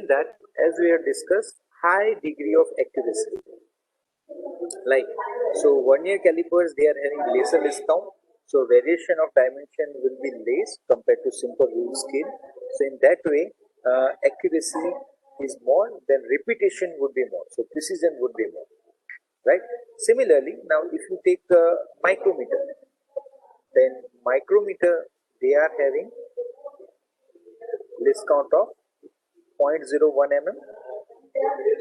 that, as we have discussed, high degree of accuracy. Like, so vernier calipers, they are having lesser discount, so variation of dimension will be less compared to simple rule scale. So in that way, accuracy is more, then repetition would be more, so precision would be more, right? Similarly, now if you take micrometer, then micrometer, they are having discount of 0.01 mm.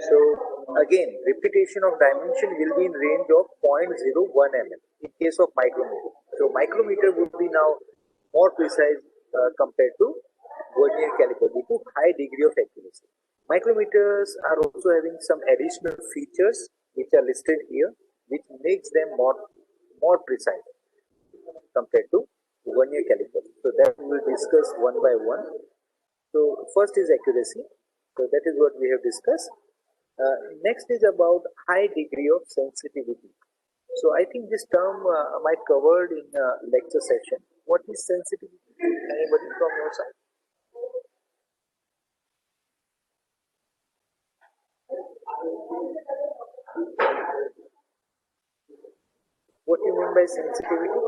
So again, repetition of dimension will be in range of 0.01 mm in case of micrometer. So micrometer would be now more precise compared to vernier caliper due to high degree of accuracy. Micrometers are also having some additional features which are listed here, which makes them more precise compared to vernier caliper. So that we will discuss one by one. So first is accuracy. So that is what we have discussed. Next is about high degree of sensitivity. So I think this term might covered in lecture session. What is sensitivity? Anybody from your side? What do you mean by sensitivity?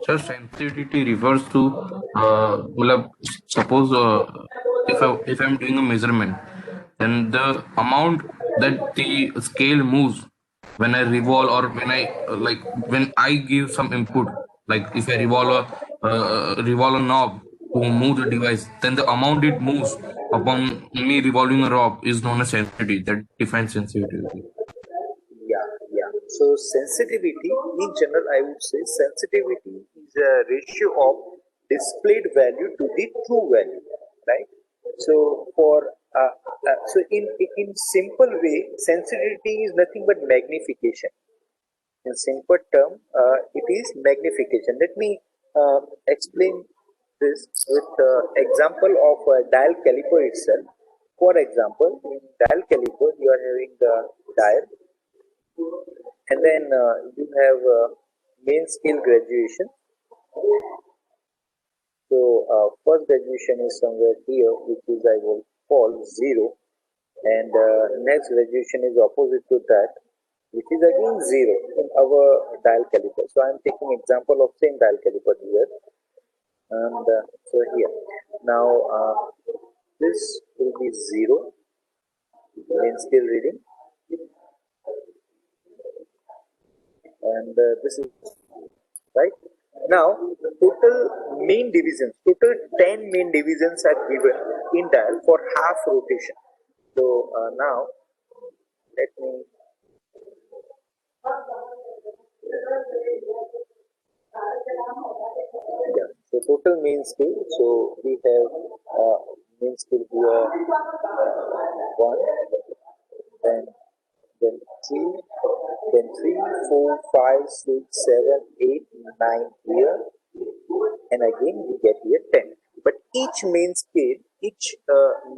So sensitivity refers to suppose if I'm doing a measurement, then the amount that the scale moves when I revolve, or when I give some input, like if I revolve a knob to move the device, then the amount it moves upon me revolving a knob is known as sensitivity. That defines sensitivity. Yeah. So sensitivity, in general, I would say sensitivity is a ratio of displayed value to the true value, right? So in simple way, sensitivity is nothing but magnification. In simple term, it is magnification. Let me explain this with example of a dial caliper itself. For example, in dial caliper, you are having the dial, and then you have main scale graduation. So first graduation is somewhere here, which is I will call 0, and next graduation is opposite to that, which is again 0 in our dial caliper. So I am taking example of same dial caliper here, and so here now this will be 0 main scale reading, and this is right. Now, total 10 main divisions are given in dial for half rotation. So now, let me so total main scale. So we have main scale here 1, then 2, then 3, 4, 5, 6, 7, 8, 9 here, and again we get here 10. But each main scale, each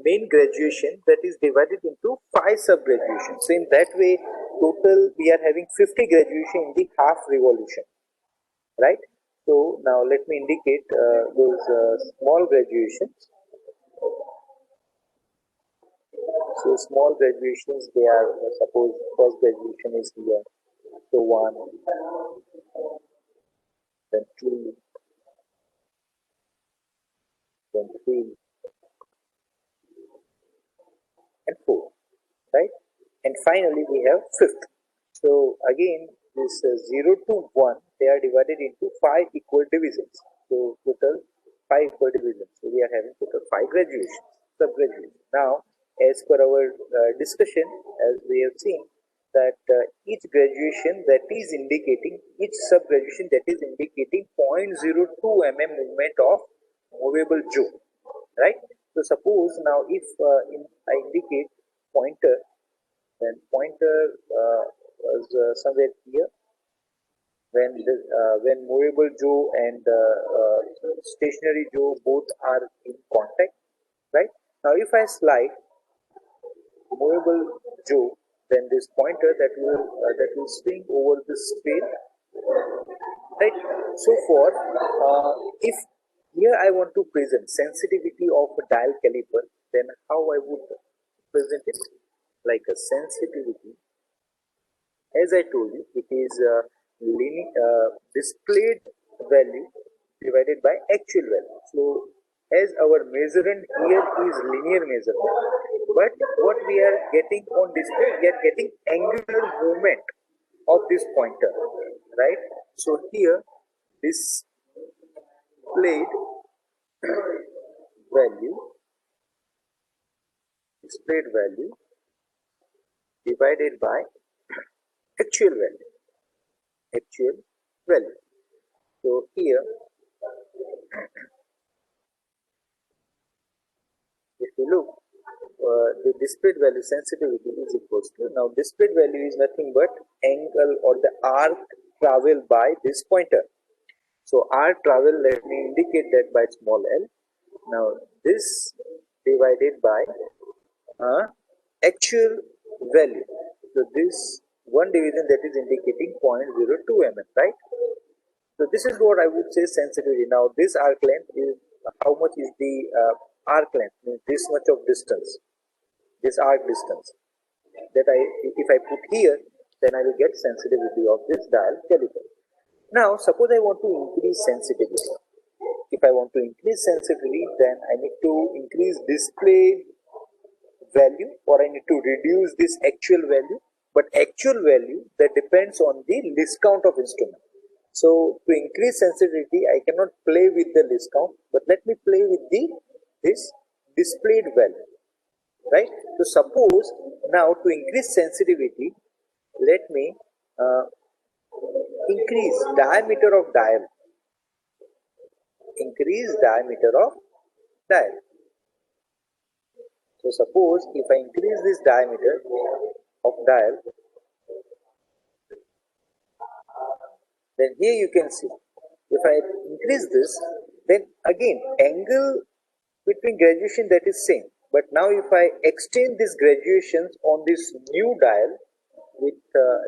main graduation, that is divided into 5 sub graduations. So in that way, total we are having 50 graduation in the half revolution, right? So now let me indicate those small graduations. So small graduations, they are suppose first graduation is here. So 1, then 2, then 3, and 4, right? And finally we have fifth. So again, this 0 to 1, they are divided into 5 equal divisions. So total 5 equal divisions. So we are having total 5 graduations, sub-graduations. Now, as per our discussion, as we have seen, that each graduation that is indicating, each sub-graduation that is indicating 0.02 mm movement of movable jaw, right? So suppose now if I indicate pointer, then pointer was somewhere here. When movable jaw and stationary jaw both are in contact, right? Now if I slide movable jaw then this pointer that will swing over the scale, right? So for if here I want to present sensitivity of a dial caliper, then how I would present it? Like a sensitivity, as I told you, it is displayed value divided by actual value. So as our measurement here is linear measurement, but what we are getting on display, we are getting angular movement of this pointer, right? So here displayed value divided by actual value. So here, if you look, the displayed value sensitivity is equals to, now displayed value is nothing but angle or the arc traveled by this pointer. So arc travel, let me indicate that by small l. Now this divided by actual value. So this one division that is indicating 0.02 mm, right? So this is what I would say sensitivity. Now this arc length is, how much is the arc length? Means this much of distance, this arc distance that if I put here, then I will get sensitivity of this dial caliper. Now suppose I want to increase sensitivity. If I want to increase sensitivity, then I need to increase display value, or I need to reduce this actual value. But actual value, that depends on the list count of instrument. So to increase sensitivity, I cannot play with the list count, but let me play with this displayed value, right? So suppose now to increase sensitivity, let me increase diameter of dial. So suppose if I increase this diameter of dial, then here you can see, if I increase this, then again angle between graduation, that is same. But now if I extend these graduations on this new dial with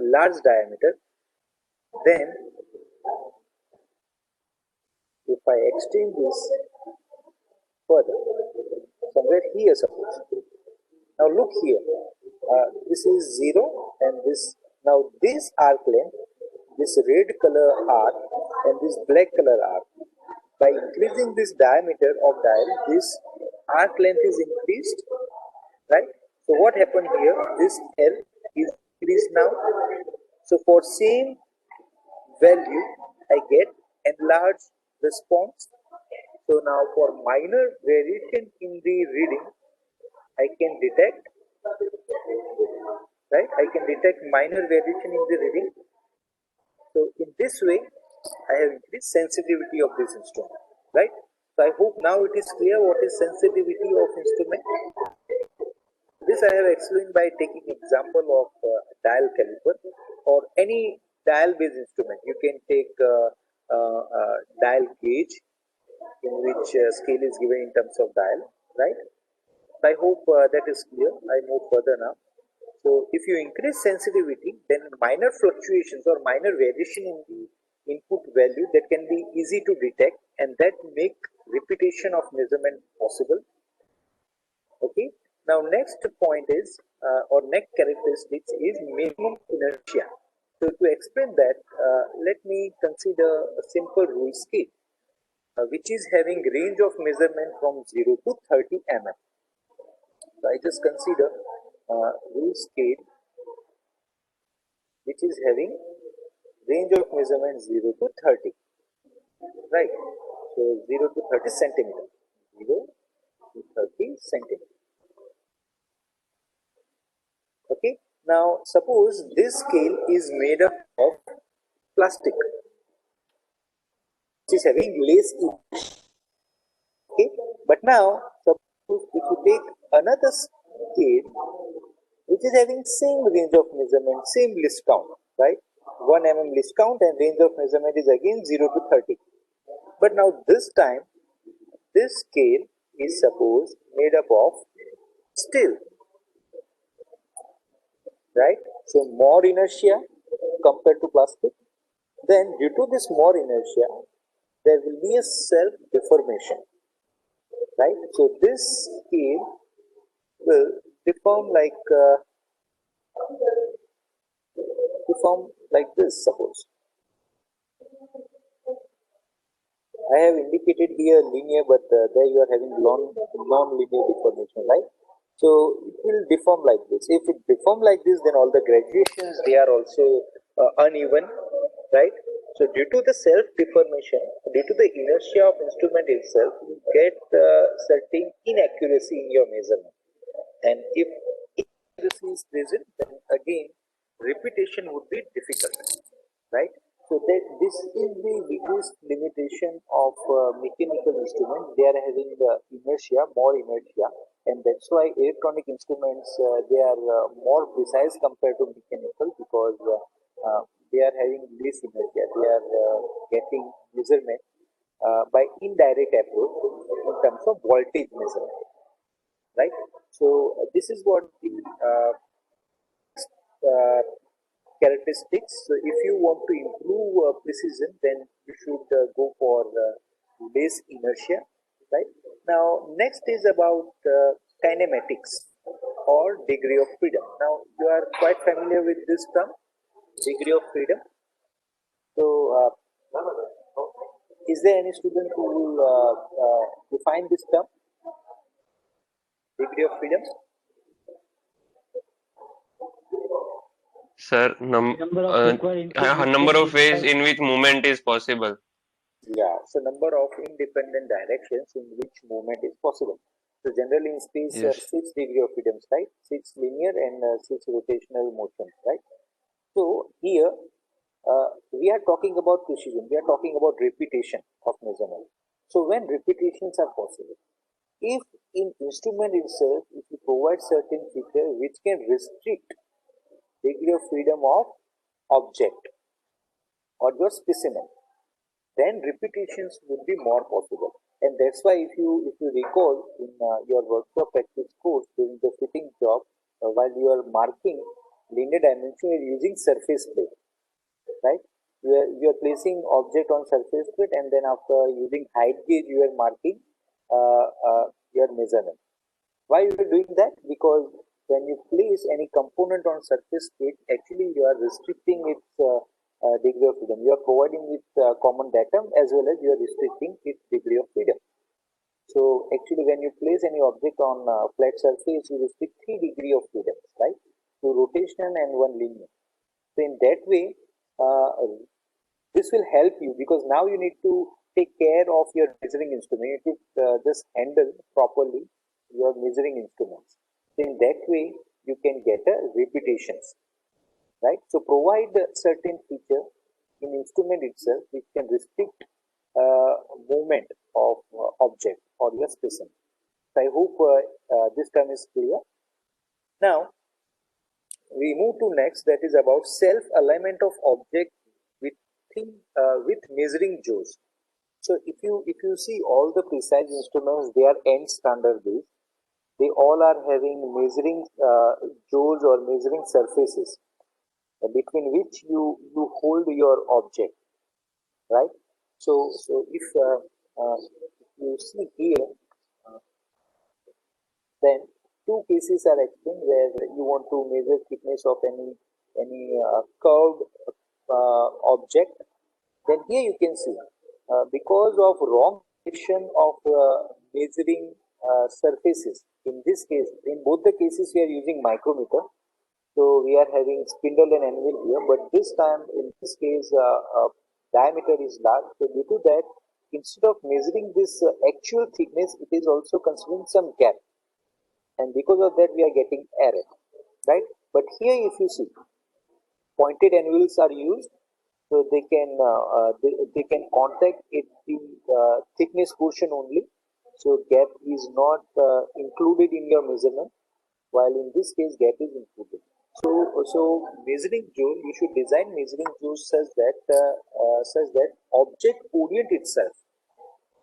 large diameter, then if I extend this further, somewhere here suppose. Now look here, this is 0 and this, now this arc length, this red color arc and this black color arc, by increasing this diameter of dial, this arc length is increased, right? So what happened here, this L is increased now. So for same value, I get enlarged response. So now for minor variation in the reading, I can detect, right? I can detect minor variation in the reading. So in this way, I have increased sensitivity of this instrument, right? So I hope now it is clear what is sensitivity of instrument. This I have explained by taking example of dial caliper or any dial based instrument. You can take dial gauge, in which scale is given in terms of dial, right? I hope that is clear. I move further now. So if you increase sensitivity, then minor fluctuations or minor variation in the input value, that can be easy to detect, and that make repetition of measurement possible. Okay. Now next point is or next characteristics is minimum inertia. So to explain that, let me consider a simple rule scale, which is having range of measurement from 0 to 30 mm. So I just consider rule scale which is having range of measurement 0 to 30, right? So 0 to 30 centimeter, 0 to 30 centimeter. Okay. Now suppose this scale is made up of plastic, which is having less heat. Okay. But now suppose if you take another scale which is having same range of measurement, same list count, right? 1 mm list count, and range of measurement is again 0 to 30. But now this time, this scale is suppose made up of steel, right? So more inertia compared to plastic. Then due to this more inertia, there will be a self deformation, right? So this scale will deform like this, suppose. I have indicated here linear, but there you are having non-linear deformation, right? So it will deform like this. If it deform like this, then all the graduations, they are also uneven, right? So due to the self deformation, due to the inertia of instrument itself, you get certain inaccuracy in your measurement. And if inaccuracy is present, then again repetition would be difficult, right? So that this is the biggest limitation of mechanical instruments. They are having inertia, more inertia, and that's why electronic instruments they are more precise compared to mechanical, because they are having less inertia. They are getting measurement by indirect approach in terms of voltage measurement, right? So this is what the uh, characteristics. So if you want to improve precision, then you should go for less inertia, right? Now, next is about kinematics or degree of freedom. Now, you are quite familiar with this term, degree of freedom. So, is there any student who will define this term, degree of freedom? Sir, number of ways in which movement is possible. Yeah, so number of independent directions in which movement is possible. So generally in space, Yes. 6 degree of freedoms, right? 6 linear and 6 rotational motions, right? So here we are talking about precision. We are talking about repetition of measurement. So when repetitions are possible, if in instrument itself, if you provide certain feature which can restrict degree of freedom of object or your specimen, then repetitions would be more possible. And that's why if you recall in your workshop practice course during the fitting job, while you are marking linear dimension, you are using surface plate, right? You are placing object on surface plate, and then after using height gauge, you are marking your measurement. Why you are doing that? Because when you place any component on surface plate, actually you are restricting its degree of freedom. You are providing it common datum, as well as you are restricting its degree of freedom. So actually when you place any object on flat surface, you restrict 3 degree of freedom, right? Two rotational and one linear. So in that way, this will help you, because now you need to take care of your measuring instrument. You need to just handle properly your measuring instruments. So in that way, you can get a repetitions, right? So provide a certain feature in instrument itself which can restrict movement of object or your specimen. So I hope this term is clear. Now we move to next, that is about self alignment of object with measuring jaws. So if you see all the precise instruments, they are end standard based. They all are having measuring jaws or measuring surfaces between which you hold your object, right? So if you see here, then two cases are explained where you want to measure thickness of any curved object. Then here you can see because of wrong direction of measuring surfaces. In this case, in both the cases, we are using micrometer. So we are having spindle and anvil here, but this time in this case diameter is large. So due to that, instead of measuring this actual thickness, it is also considering some gap, and because of that we are getting error, right? But here if you see, pointed anvils are used, so they can contact it the thickness portion only. So gap is not included in your measurement, while in this case gap is included. So measuring jaw, you should design measuring jaws such that object orient itself,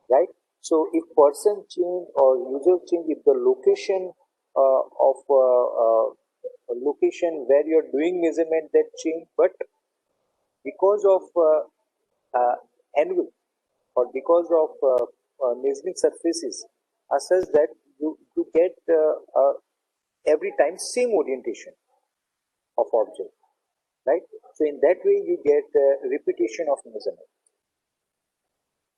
right? So if person change or user change, if the location of location where you're doing measurement that change, but because of angle or because of measuring surfaces are such that you get every time same orientation of object, right? So in that way you get repetition of measurement.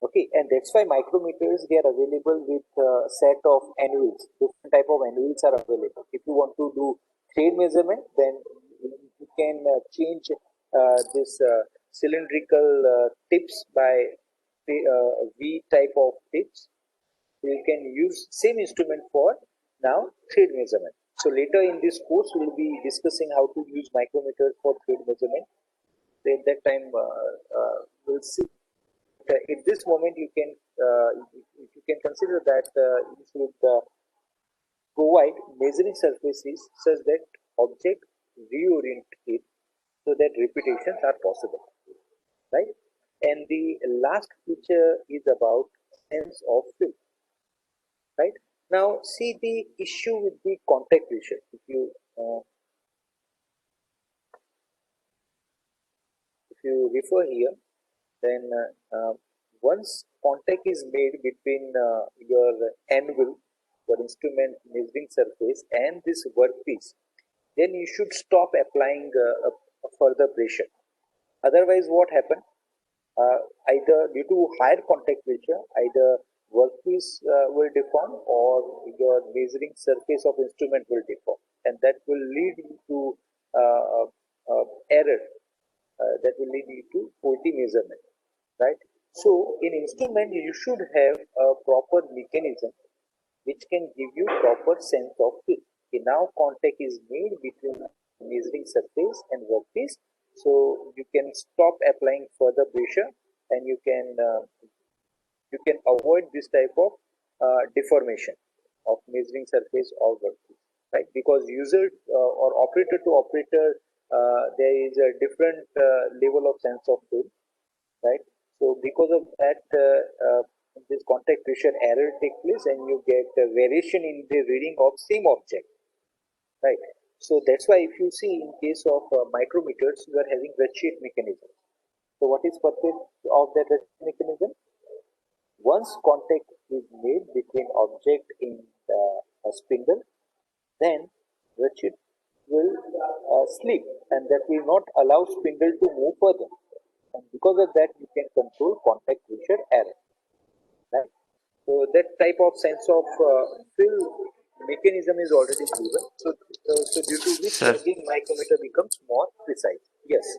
Okay, and that's why micrometers, they are available with set of anvils. Different type of anvils are available. If you want to do thread measurement, then you can change this cylindrical tips by V type of tips. You can use same instrument for now thread measurement. So later in this course, we will be discussing how to use micrometers for thread measurement. So at that time, we'll see. At this moment, you can consider that you should provide measuring surfaces such that object reorient it so that repetitions are possible, right? And the last feature is about sense of feel, right? Now, see the issue with the contact pressure. If you refer here, then once contact is made between your anvil, your instrument measuring surface, and this workpiece, then you should stop applying a further pressure. Otherwise, what happens? Either due to higher contact pressure, either workpiece will deform or your measuring surface of instrument will deform, and that will lead to error. That will lead you to faulty measurement, right? So in instrument, you should have a proper mechanism which can give you proper sense of feel. Okay, now contact is made between measuring surface and workpiece, so you can stop applying further pressure, and you can avoid this type of deformation of measuring surface or workpiece, right? Because user or operator to operator, there is a different level of sense of feel, right? So because of that, this contact pressure error takes place, and you get a variation in the reading of same object, right? So that's why if you see in case of micrometers, you are having ratchet mechanism. So what is purpose of that ratchet mechanism? Once contact is made between object in a spindle, then ratchet will slip, and that will not allow spindle to move further. And because of that, you can control contact pressure error. Right? So that type of sense of fill mechanism is already proven. So due to which Sir, again micrometer becomes more precise. Yes.